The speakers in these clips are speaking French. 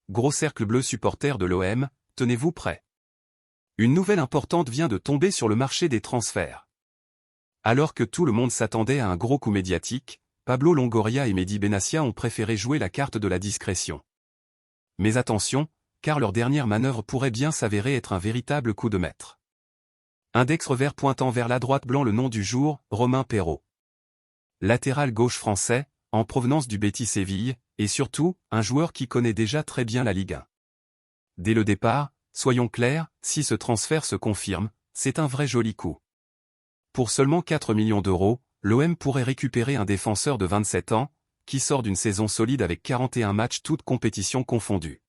gros cercle bleu supporter de l'OM, tenez-vous prêts. Une nouvelle importante vient de tomber sur le marché des transferts. Alors que tout le monde s'attendait à un gros coup médiatique, Pablo Longoria et Mehdi Benassia ont préféré jouer la carte de la discrétion. Mais attention, car leur dernière manœuvre pourrait bien s'avérer être un véritable coup de maître. Index revers pointant vers la droite blanc le nom du jour, Romain Perraud. Latéral gauche français, en provenance du Betis Séville, et surtout, un joueur qui connaît déjà très bien la Ligue 1. Dès le départ, soyons clairs, si ce transfert se confirme, c'est un vrai joli coup. Pour seulement 4 millions d'euros, l'OM pourrait récupérer un défenseur de 27 ans, qui sort d'une saison solide avec 41 matchs toutes compétitions confondues.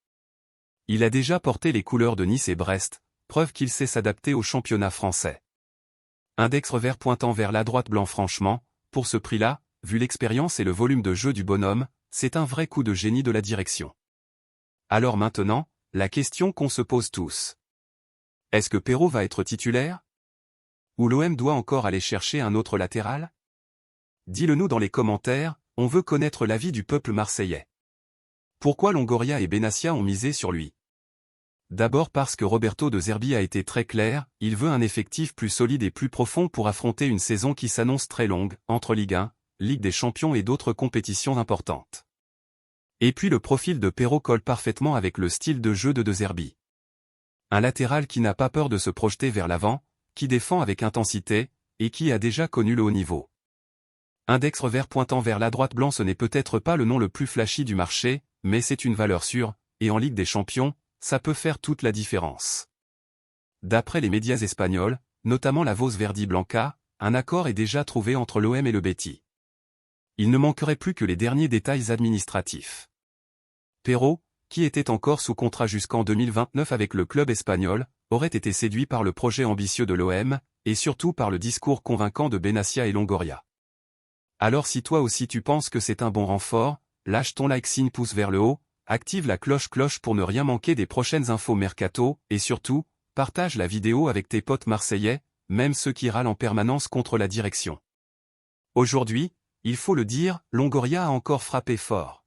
Il a déjà porté les couleurs de Nice et Brest, preuve qu'il sait s'adapter au championnat français. Index revers pointant vers la droite blanc franchement, pour ce prix-là, vu l'expérience et le volume de jeu du bonhomme, c'est un vrai coup de génie de la direction. Alors maintenant, la question qu'on se pose tous. Est-ce que Perraud va être titulaire? Ou l'OM doit encore aller chercher un autre latéral? Dis-le-nous dans les commentaires, on veut connaître l'avis du peuple marseillais. Pourquoi Longoria et Benassia ont misé sur lui? D'abord parce que Roberto De Zerbi a été très clair, il veut un effectif plus solide et plus profond pour affronter une saison qui s'annonce très longue, entre Ligue 1, Ligue des Champions et d'autres compétitions importantes. Et puis le profil de Perraud colle parfaitement avec le style de jeu de De Zerbi. Un latéral qui n'a pas peur de se projeter vers l'avant, qui défend avec intensité, et qui a déjà connu le haut niveau. Index revers pointant vers la droite blanc, ce n'est peut-être pas le nom le plus flashy du marché, mais c'est une valeur sûre, et en Ligue des Champions, ça peut faire toute la différence. D'après les médias espagnols, notamment la Voz Verdi Blanca, un accord est déjà trouvé entre l'OM et le Betis. Il ne manquerait plus que les derniers détails administratifs. Perraud, qui était encore sous contrat jusqu'en 2029 avec le club espagnol, aurait été séduit par le projet ambitieux de l'OM, et surtout par le discours convaincant de Benassia et Longoria. Alors si toi aussi tu penses que c'est un bon renfort, lâche ton like signe pouce vers le haut, active la cloche pour ne rien manquer des prochaines infos mercato, et surtout, partage la vidéo avec tes potes marseillais, même ceux qui râlent en permanence contre la direction. Aujourd'hui, il faut le dire, Longoria a encore frappé fort.